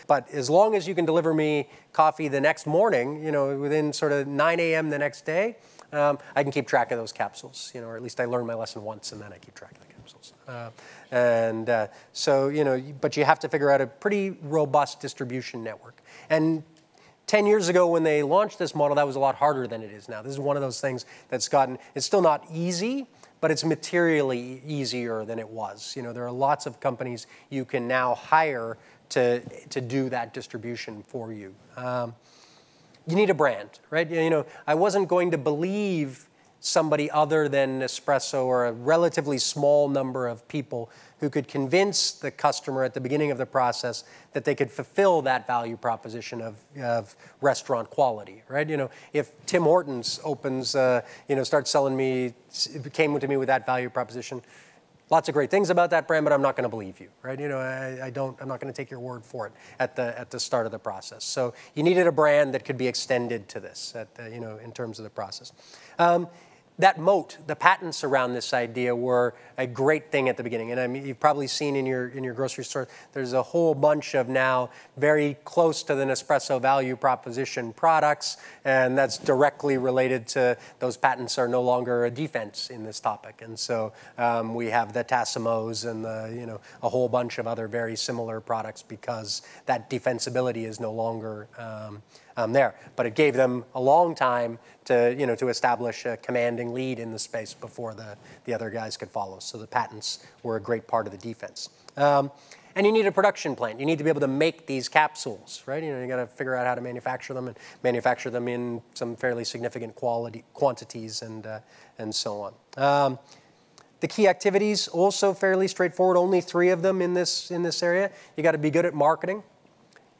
But as long as you can deliver me coffee the next morning, within sort of 9 a.m. the next day, I can keep track of those capsules, or at least I learn my lesson once and then I keep track of the capsules. But you have to figure out a pretty robust distribution network. And 10 years ago when they launched this model, that was a lot harder than it is now. This is one of those things that's it's still not easy, but it's materially easier than it was. There are lots of companies you can now hire to do that distribution for you. You need a brand, right? I wasn't going to believe somebody other than Nespresso or a relatively small number of people who could convince the customer at the beginning of the process that they could fulfill that value proposition of restaurant quality, right? If Tim Hortons opens, starts selling came to me with that value proposition, lots of great things about that brand, but I'm not going to believe you, right? I'm not going to take your word for it at the start of the process. So you needed a brand that could be extended to this, in terms of the process. That moat, the patents around this idea were a great thing at the beginning. And you've probably seen in your grocery store, there's a whole bunch of now very close to the Nespresso value proposition products, and that's directly related to those patents are no longer a defense in this topic. And so we have the Tassimos and a whole bunch of other very similar products because that defensibility is no longer there. But it gave them a long time to establish a commanding lead in the space before the other guys could follow. So the patents were a great part of the defense. And you need a production plant. You need to be able to make these capsules, right? You got to figure out how to manufacture them and manufacture them in some fairly significant quantities and so on. The key activities, also fairly straightforward, only 3 of them in this area. You got to be good at marketing,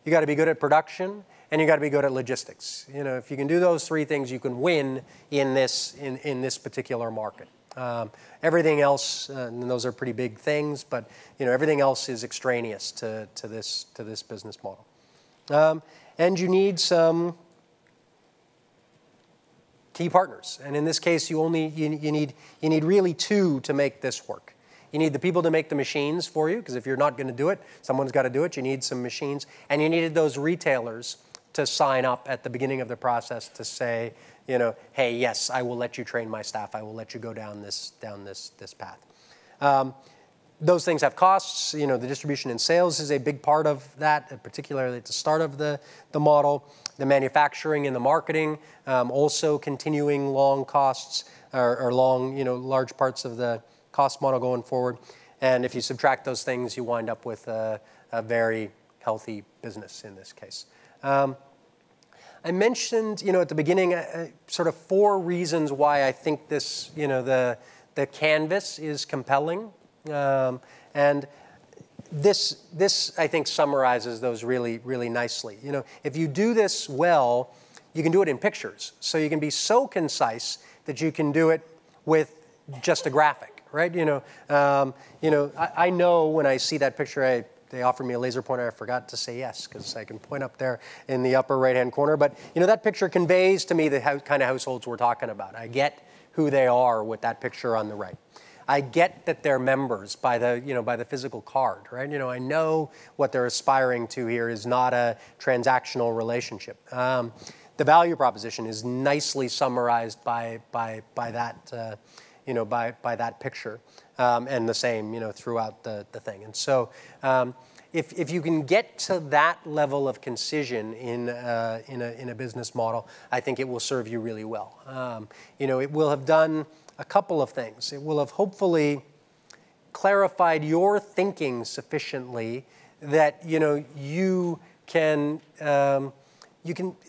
you got to be good at production, and you got to be good at logistics. If you can do those 3 things, you can win in this particular market. Everything else, and those are pretty big things, but everything else is extraneous to this business model. And you need some key partners, and in this case, you need really 2 to make this work. You need the people to make the machines for you, because if you're not going to do it, someone's got to do it. You need some machines, and you needed those retailers to sign up at the beginning of the process to say, hey, yes, I will let you train my staff. I will let you go down this path. Those things have costs. The distribution and sales is a big part of that, particularly at the start of the model. The manufacturing and the marketing, also continuing long costs or long, large parts of the cost model going forward. And if you subtract those things, you wind up with a very healthy business in this case. I mentioned, at the beginning, sort of 4 reasons why I think this, the The canvas is compelling. And this, I think, summarizes those really, really nicely. You know, if you do this well, you can do it in pictures. So you can be so concise that you can do it with just a graphic, right? I know when I see that picture, they offered me a laser pointer. I forgot to say yes, because I can point up there in the upper right-hand corner. But that picture conveys to me the kind of households we're talking about. I get who they are with that picture on the right. I get that they're members by the physical card, right? I know what they're aspiring to here is not a transactional relationship. The value proposition is nicely summarized by that by that picture, and the same throughout the thing. And so if you can get to that level of concision in a business model, I think it will serve you really well. It will have done a couple of things. It will have hopefully clarified your thinking sufficiently that you can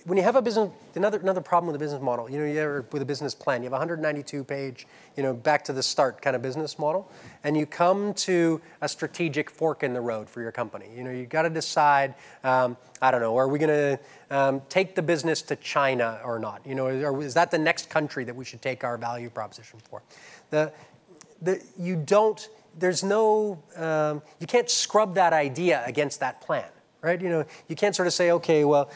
when you have a business. Another problem with a business model, with a business plan, you have a 192-page, back to the start kind of business model, and you come to a strategic fork in the road for your company. You've got to decide. I don't know. Are we going to take the business to China or not? Or is that the next country that we should take our value proposition for? You can't scrub that idea against that plan. Right? You can't sort of say, okay, well,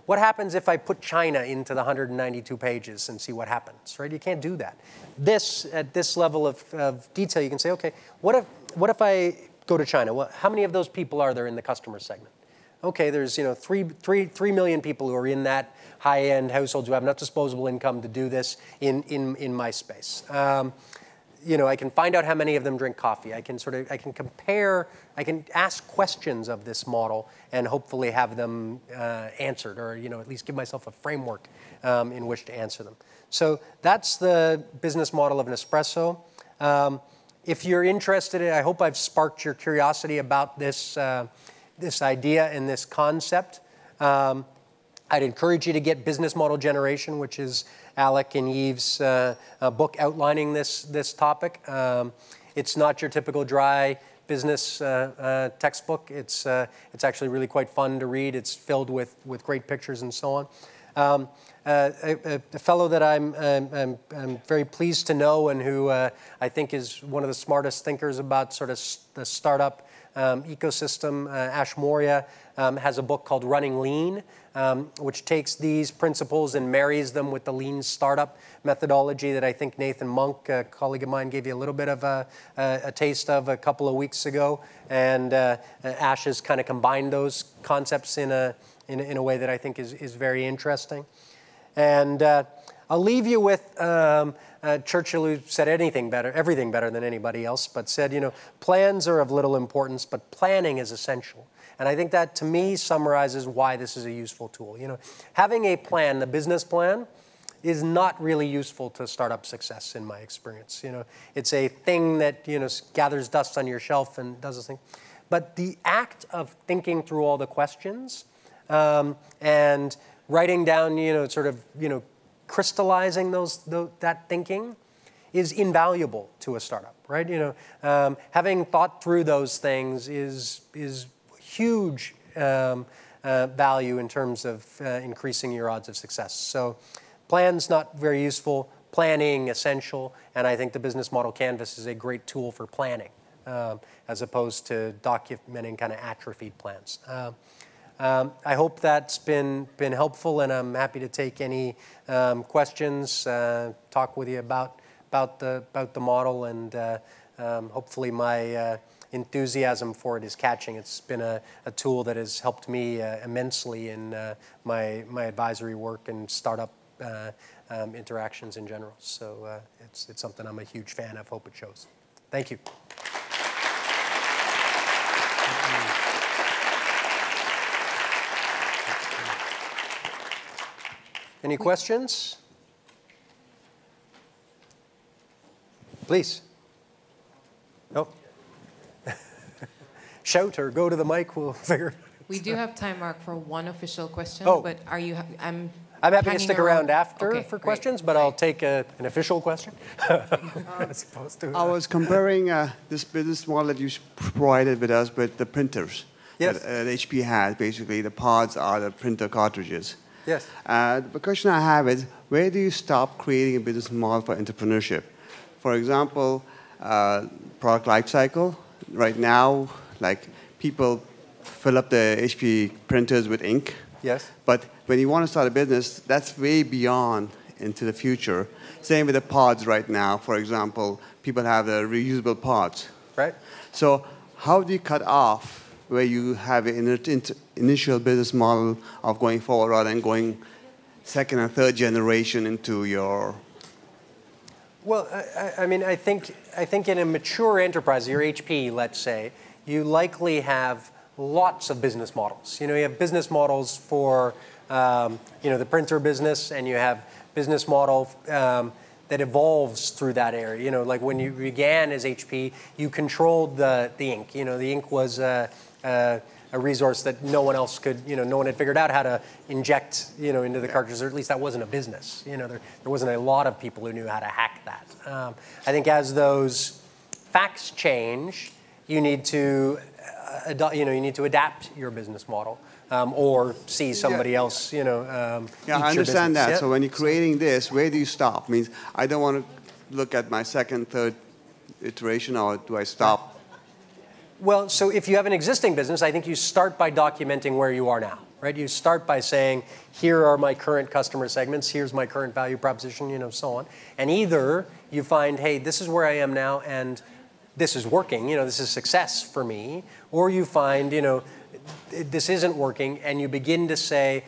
what happens if I put China into the 192 pages and see what happens, right? You can't do that. At this level of detail, you can say, okay, what if I go to China? Well, how many of those people are there in the customer segment? Okay, there's 3 million people who are in that high-end households who have enough disposable income to do this in my space. I can find out how many of them drink coffee. I can compare, I can ask questions of this model and hopefully have them answered, or at least give myself a framework in which to answer them. So that's the business model of Nespresso. If you're interested, I hope I've sparked your curiosity about this idea and this concept. I'd encourage you to get Business Model Generation, which is Alec and Yves' book outlining this topic. It's not your typical dry business textbook. It's actually really quite fun to read. It's filled with great pictures and so on. A fellow that I'm very pleased to know and who I think is one of the smartest thinkers about sort of the startup ecosystem, Ash Maurya, has a book called Running Lean, which takes these principles and marries them with the lean startup methodology that I think Nathan Monk, a colleague of mine, gave you a little bit of a taste of a couple of weeks ago. And Ash has kind of combined those concepts in a way that I think is very interesting. And I'll leave you with Churchill, who said everything better than anybody else, but said, plans are of little importance, but planning is essential. And I think that, to me, summarizes why this is a useful tool. Having a plan, the business plan, is not really useful to startup success, in my experience. It's a thing that gathers dust on your shelf and does this thing. But the act of thinking through all the questions and writing down, crystallizing that thinking is invaluable to a startup, right? Having thought through those things is huge value in terms of increasing your odds of success. So plan's not very useful, planning essential, and I think the business model canvas is a great tool for planning as opposed to documenting kind of atrophied plans. I hope that's been helpful, and I'm happy to take any questions, talk with you about the model, and hopefully my enthusiasm for it is catching. It's been a tool that has helped me immensely in my advisory work and startup interactions in general. So it's something I'm a huge fan of. Hope it shows. Thank you. Any questions? Please. No? Shout or go to the mic, we'll figure it out. We do have time, Mark, for one official question, Oh. but are you... I'm happy to hanging stick around after Okay, for great. questions, but I'll take an official question as opposed to. I was comparing this business model that you provided with us with the printers Yes. that HP has. Basically, the pods are the printer cartridges. Yes. The question I have is, where do you stop creating a business model for entrepreneurship? For example, product life cycle. Right now, like people fill up the HP printers with ink. Yes. But when you want to start a business, that's way beyond into the future. Same with the pods right now. For example, people have the reusable pods. Right. So how do you cut off where you have an initial business model of going forward rather than going second and third generation into your... Well, I mean, I think in a mature enterprise, your HP, let's say, you likely have lots of business models. You know, you have business models for, the printer business, and you have business model that evolves through that area. You know, like when you began as HP, you controlled the ink. You know, the ink was a resource that no one else could, no one had figured out how to inject, into the cartridges, or at least that wasn't a business. You know, there wasn't a lot of people who knew how to hack that. I think as those facts change, you need to, adapt your business model, or see somebody else, Yeah, I understand that. Yeah? So when you're creating this, where do you stop? Means I don't want to look at my second, third iteration, or do I stop? Well, so if you have an existing business, I think you start by documenting where you are now, right? You start by saying, here are my current customer segments, here's my current value proposition, so on. And either you find, hey, this is where I am now, and this is working, this is success for me, or you find, this isn't working, and you begin to say,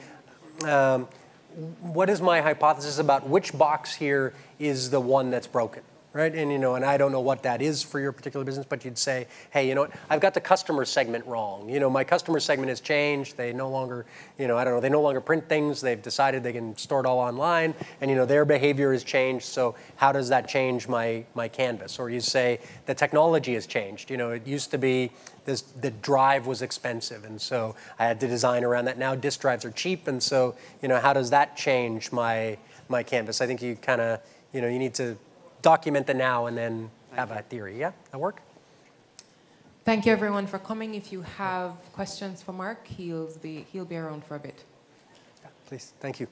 what is my hypothesis about which box here is the one that's broken? Right, and and I don't know what that is for your particular business, but you'd say, hey, you know what? I've got the customer segment wrong. My customer segment has changed. They no longer, I don't know. They no longer print things. They've decided they can store it all online, and their behavior has changed. So how does that change my canvas? Or you say the technology has changed. It used to be the drive was expensive, and so I had to design around that. Now disk drives are cheap, and so how does that change my canvas? I think you kind of, you need to document the now and then have a theory. Yeah, that work? Thank you everyone for coming. If you have questions for Mark, he'll be around for a bit. Yeah, please. Thank you.